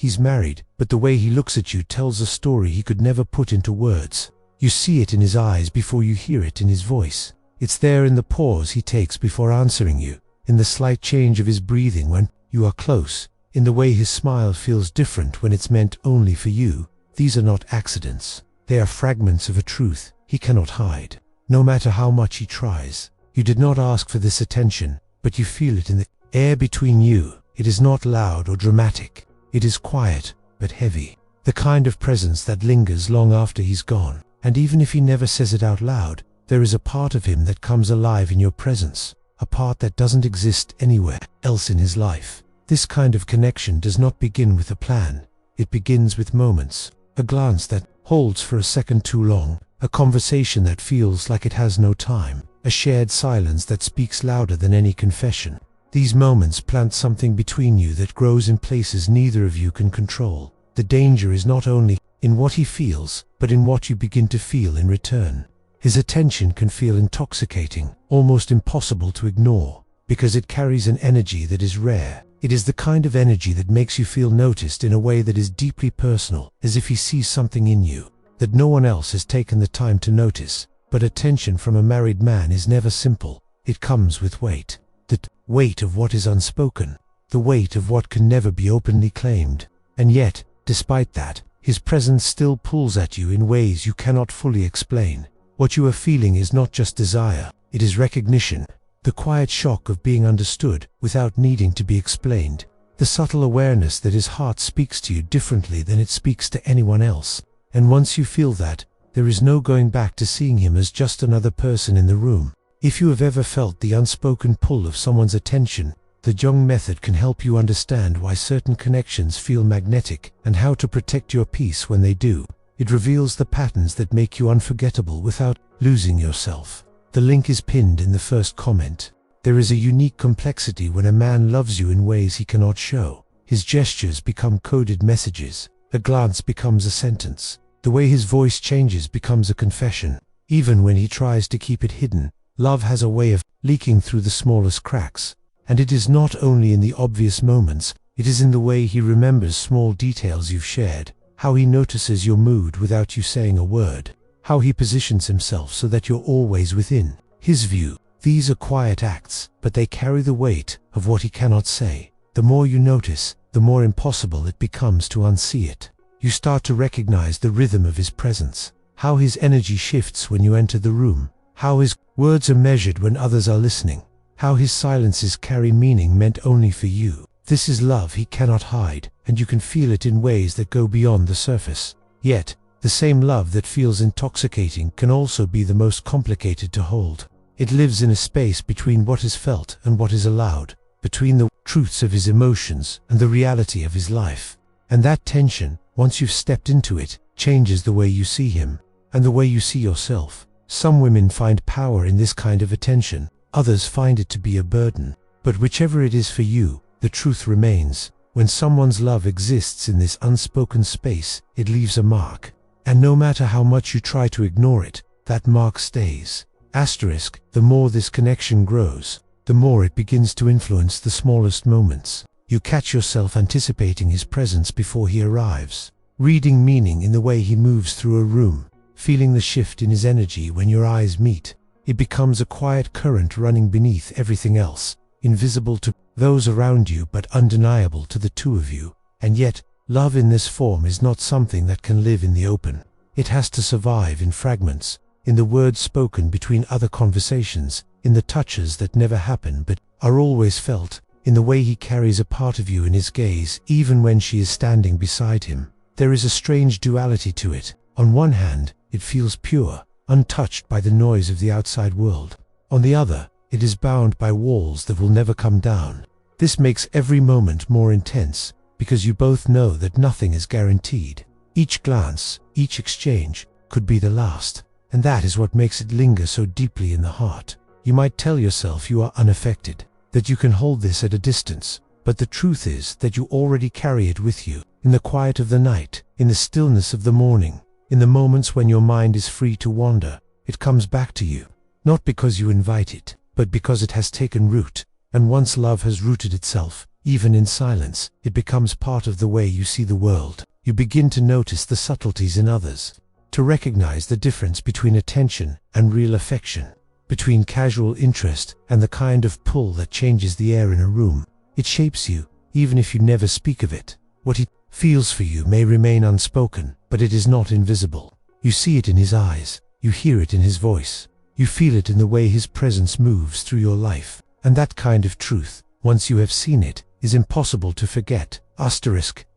He's married, but the way he looks at you tells a story he could never put into words. You see it in his eyes before you hear it in his voice. It's there in the pause he takes before answering you, in the slight change of his breathing when you are close, in the way his smile feels different when it's meant only for you. These are not accidents. They are fragments of a truth he cannot hide, no matter how much he tries. You did not ask for this attention, but you feel it in the air between you. It is not loud or dramatic. It is quiet, but heavy. The kind of presence that lingers long after he's gone. And even if he never says it out loud, there is a part of him that comes alive in your presence, a part that doesn't exist anywhere else in his life. This kind of connection does not begin with a plan. It begins with moments, a glance that holds for a second too long, a conversation that feels like it has no time, a shared silence that speaks louder than any confession. These moments plant something between you that grows in places neither of you can control. The danger is not only in what he feels, but in what you begin to feel in return. His attention can feel intoxicating, almost impossible to ignore, because it carries an energy that is rare. It is the kind of energy that makes you feel noticed in a way that is deeply personal, as if he sees something in you that no one else has taken the time to notice. But attention from a married man is never simple. It comes with weight. The weight of what is unspoken, the weight of what can never be openly claimed. And yet, despite that, his presence still pulls at you in ways you cannot fully explain. What you are feeling is not just desire, it is recognition, the quiet shock of being understood without needing to be explained, the subtle awareness that his heart speaks to you differently than it speaks to anyone else. And once you feel that, there is no going back to seeing him as just another person in the room. If you have ever felt the unspoken pull of someone's attention, the Jung method can help you understand why certain connections feel magnetic and how to protect your peace when they do. It reveals the patterns that make you unforgettable without losing yourself. The link is pinned in the first comment. There is a unique complexity when a man loves you in ways he cannot show. His gestures become coded messages. A glance becomes a sentence. The way his voice changes becomes a confession. Even when he tries to keep it hidden, love has a way of leaking through the smallest cracks. And it is not only in the obvious moments, it is in the way he remembers small details you've shared, how he notices your mood without you saying a word, how he positions himself so that you're always within his view. These are quiet acts, but they carry the weight of what he cannot say. The more you notice, the more impossible it becomes to unsee it. You start to recognize the rhythm of his presence, how his energy shifts when you enter the room, how his words are measured when others are listening, how his silences carry meaning meant only for you. This is love he cannot hide, and you can feel it in ways that go beyond the surface. Yet, the same love that feels intoxicating can also be the most complicated to hold. It lives in a space between what is felt and what is allowed, between the truths of his emotions and the reality of his life. And that tension, once you've stepped into it, changes the way you see him, and the way you see yourself. Some women find power in this kind of attention, others find it to be a burden. But whichever it is for you, the truth remains. When someone's love exists in this unspoken space, it leaves a mark. And no matter how much you try to ignore it, that mark stays. Asterisk, the more this connection grows, the more it begins to influence the smallest moments. You catch yourself anticipating his presence before he arrives, reading meaning in the way he moves through a room, feeling the shift in his energy when your eyes meet. It becomes a quiet current running beneath everything else, invisible to those around you but undeniable to the two of you. And yet, love in this form is not something that can live in the open. It has to survive in fragments, in the words spoken between other conversations, in the touches that never happen but are always felt, in the way he carries a part of you in his gaze even when she is standing beside him. There is a strange duality to it. On one hand, it feels pure, untouched by the noise of the outside world. On the other, it is bound by walls that will never come down. This makes every moment more intense, because you both know that nothing is guaranteed. Each glance, each exchange, could be the last, and that is what makes it linger so deeply in the heart. You might tell yourself you are unaffected, that you can hold this at a distance, but the truth is that you already carry it with you, in the quiet of the night, in the stillness of the morning, in the moments when your mind is free to wander. It comes back to you, not because you invite it, but because it has taken root. And once love has rooted itself, Even in silence, it becomes part of the way you see the world. You begin to notice the subtleties in others, to recognize the difference between attention and real affection, between casual interest and the kind of pull that changes the air in a room. It shapes you, even if you never speak of it. What he feels for you may remain unspoken, but it is not invisible. You see it in his eyes, you hear it in his voice, you feel it in the way his presence moves through your life. And that kind of truth, once you have seen it, is impossible to forget.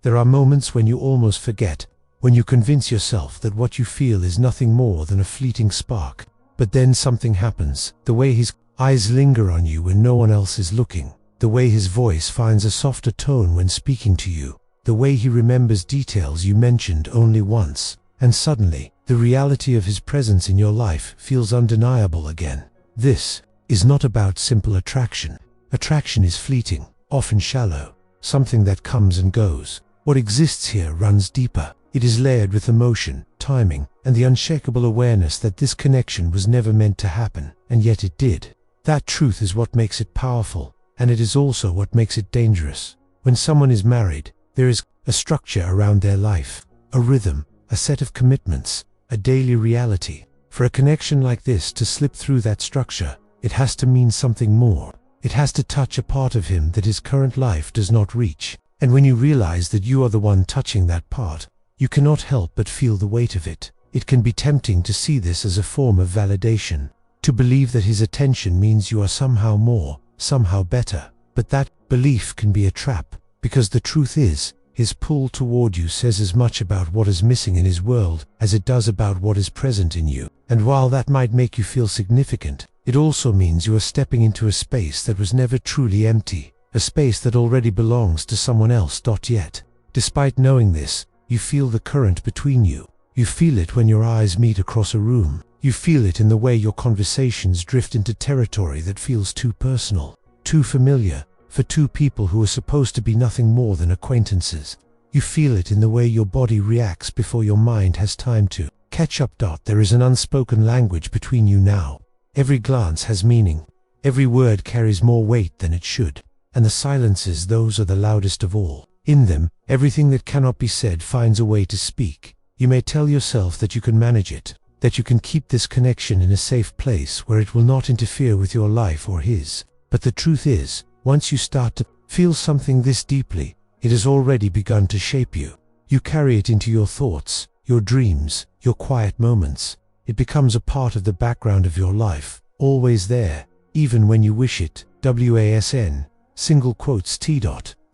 There are moments when you almost forget, when you convince yourself that what you feel is nothing more than a fleeting spark. But then something happens. The way his eyes linger on you when no one else is looking, the way his voice finds a softer tone when speaking to you, the way he remembers details you mentioned only once, and suddenly, the reality of his presence in your life feels undeniable again. This is not about simple attraction. Attraction is fleeting, often shallow, something that comes and goes. What exists here runs deeper. It is layered with emotion, timing, and the unshakable awareness that this connection was never meant to happen, and yet it did. That truth is what makes it powerful, and it is also what makes it dangerous. When someone is married, there is a structure around their life, a rhythm, a set of commitments, a daily reality. For a connection like this to slip through that structure, it has to mean something more. It has to touch a part of him that his current life does not reach. And when you realize that you are the one touching that part, you cannot help but feel the weight of it. It can be tempting to see this as a form of validation, to believe that his attention means you are somehow more, somehow better. But that belief can be a trap, because the truth is, his pull toward you says as much about what is missing in his world as it does about what is present in you. And while that might make you feel significant, it also means you are stepping into a space that was never truly empty, a space that already belongs to someone else. Yet, despite knowing this, you feel the current between you. You feel it when your eyes meet across a room. You feel it in the way your conversations drift into territory that feels too personal, too familiar, for two people who are supposed to be nothing more than acquaintances. You feel it in the way your body reacts before your mind has time to catch up. There is an unspoken language between you now. Every glance has meaning. Every word carries more weight than it should. And the silences, those are the loudest of all. In them, everything that cannot be said finds a way to speak. You may tell yourself that you can manage it, that you can keep this connection in a safe place where it will not interfere with your life or his. But the truth is, once you start to feel something this deeply, it has already begun to shape you. You carry it into your thoughts, your dreams, your quiet moments. It becomes a part of the background of your life, always there, even when you wish it. WASN, single quotes T.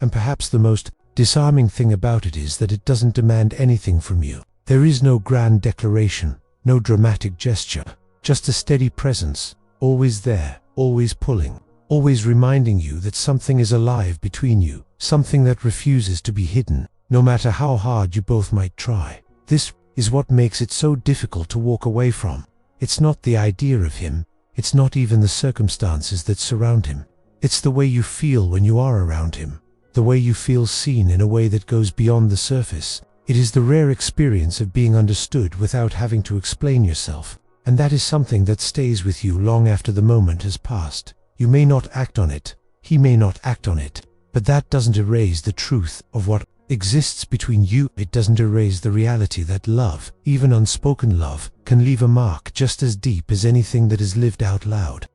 And perhaps the most disarming thing about it is that it doesn't demand anything from you. There is no grand declaration, no dramatic gesture, just a steady presence, always there, always pulling, always reminding you that something is alive between you, something that refuses to be hidden, no matter how hard you both might try. This is what makes it so difficult to walk away from. It's not the idea of him, it's not even the circumstances that surround him. It's the way you feel when you are around him, the way you feel seen in a way that goes beyond the surface. It is the rare experience of being understood without having to explain yourself, and that is something that stays with you long after the moment has passed. You may not act on it, he may not act on it, but that doesn't erase the truth of what exists between you. It doesn't erase the reality that love, even unspoken love, can leave a mark just as deep as anything that is lived out loud.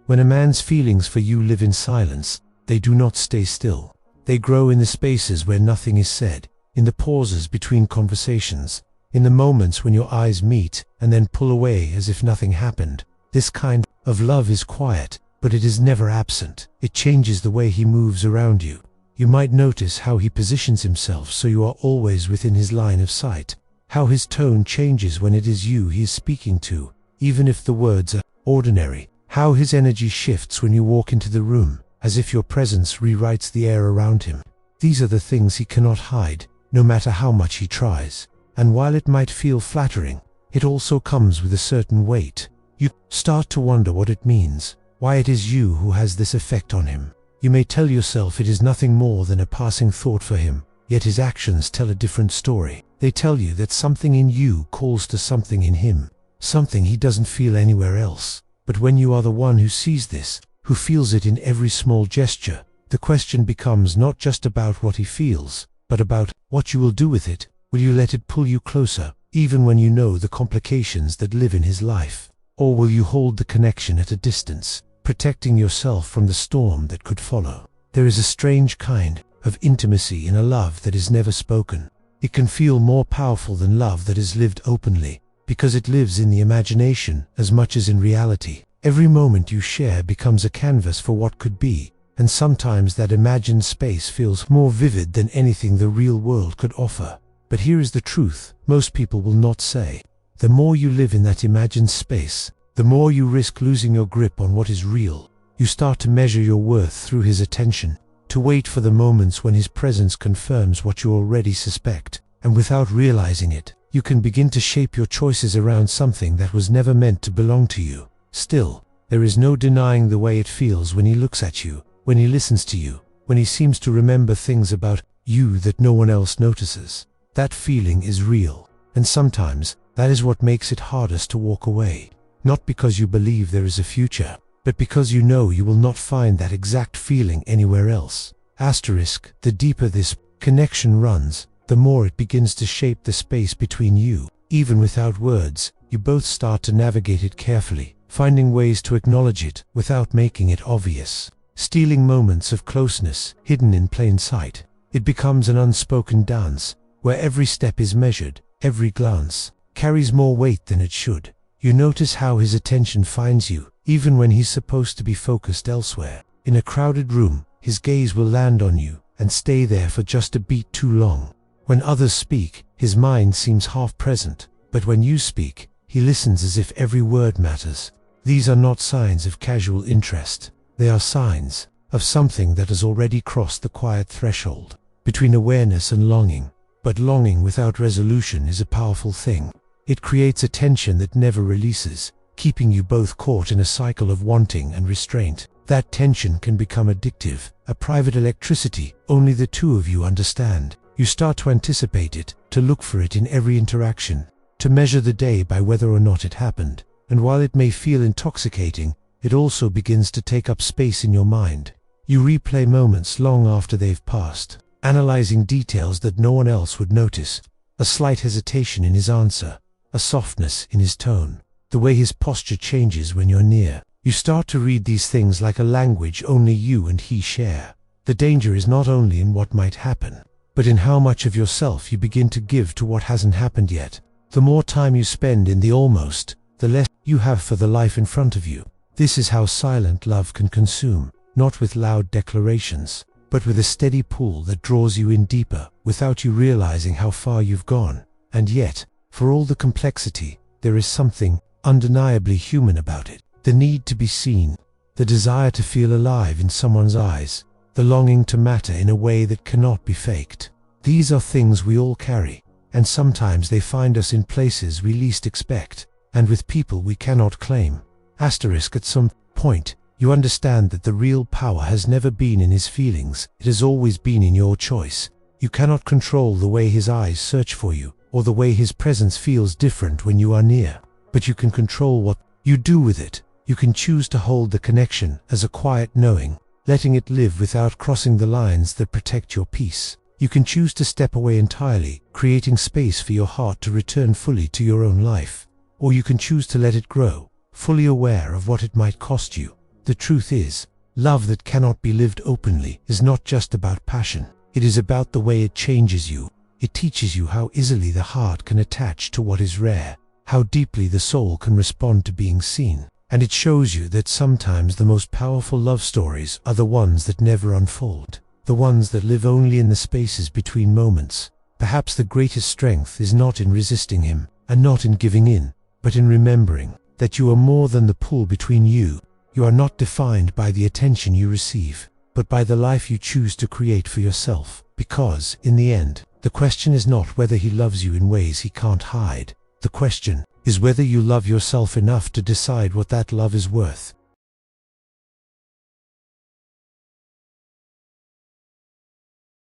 When a man's feelings for you live in silence, they do not stay still. They grow in the spaces where nothing is said, in the pauses between conversations, in the moments when your eyes meet and then pull away as if nothing happened. This kind of love is quiet, but it is never absent. It changes the way he moves around you. You might notice how he positions himself so you are always within his line of sight, how his tone changes when it is you he is speaking to, even if the words are ordinary, how his energy shifts when you walk into the room, as if your presence rewrites the air around him. These are the things he cannot hide, no matter how much he tries. And while it might feel flattering, it also comes with a certain weight. You start to wonder what it means, why it is you who has this effect on him. You may tell yourself it is nothing more than a passing thought for him, yet his actions tell a different story. They tell you that something in you calls to something in him, something he doesn't feel anywhere else. But when you are the one who sees this, who feels it in every small gesture, The question becomes not just about what he feels, but about what you will do with it. Will you let it pull you closer, even when you know the complications that live in his life? Or will you hold the connection at a distance, protecting yourself from the storm that could follow? There is a strange kind of intimacy in a love that is never spoken. It can feel more powerful than love that is lived openly, because it lives in the imagination as much as in reality. Every moment you share becomes a canvas for what could be, and sometimes that imagined space feels more vivid than anything the real world could offer. But here is the truth most people will not say. The more you live in that imagined space, the more you risk losing your grip on what is real. You start to measure your worth through his attention, to wait for the moments when his presence confirms what you already suspect, and without realizing it, you can begin to shape your choices around something that was never meant to belong to you. Still, there is no denying the way it feels when he looks at you, when he listens to you, when he seems to remember things about you that no one else notices. That feeling is real, and sometimes that is what makes it hardest to walk away. Not because you believe there is a future, but because you know you will not find that exact feeling anywhere else. The deeper this connection runs, the more it begins to shape the space between you. Even without words, you both start to navigate it carefully, finding ways to acknowledge it without making it obvious, stealing moments of closeness hidden in plain sight. It becomes an unspoken dance, where every step is measured, every glance carries more weight than it should. You notice how his attention finds you, even when he's supposed to be focused elsewhere. In a crowded room, his gaze will land on you and stay there for just a beat too long. When others speak, his mind seems half present, but when you speak, he listens as if every word matters. These are not signs of casual interest. They are signs of something that has already crossed the quiet threshold between awareness and longing. But longing without resolution is a powerful thing. It creates a tension that never releases, keeping you both caught in a cycle of wanting and restraint. That tension can become addictive, a private electricity only the two of you understand. You start to anticipate it, to look for it in every interaction, to measure the day by whether or not it happened. And while it may feel intoxicating, it also begins to take up space in your mind. You replay moments long after they've passed, analyzing details that no one else would notice. A slight hesitation in his answer, a softness in his tone, the way his posture changes when you're near. You start to read these things like a language only you and he share. The danger is not only in what might happen, but in how much of yourself you begin to give to what hasn't happened yet. The more time you spend in the almost, the less you have for the life in front of you. This is how silent love can consume, not with loud declarations, but with a steady pull that draws you in deeper, without you realizing how far you've gone. And yet, for all the complexity, there is something undeniably human about it. The need to be seen, the desire to feel alive in someone's eyes, the longing to matter in a way that cannot be faked. These are things we all carry, and sometimes they find us in places we least expect, and with people we cannot claim. At some point, you understand that the real power has never been in his feelings, it has always been in your choice. You cannot control the way his eyes search for you, or the way his presence feels different when you are near. But you can control what you do with it. You can choose to hold the connection as a quiet knowing, letting it live without crossing the lines that protect your peace. You can choose to step away entirely, creating space for your heart to return fully to your own life. Or you can choose to let it grow, fully aware of what it might cost you. The truth is, love that cannot be lived openly is not just about passion. It is about the way it changes you. It teaches you how easily the heart can attach to what is rare, how deeply the soul can respond to being seen. And it shows you that sometimes the most powerful love stories are the ones that never unfold, the ones that live only in the spaces between moments. Perhaps the greatest strength is not in resisting him, and not in giving in, but in remembering that you are more than the pull between you. You are not defined by the attention you receive, but by the life you choose to create for yourself. Because, in the end, the question is not whether he loves you in ways he can't hide. The question is whether you love yourself enough to decide what that love is worth.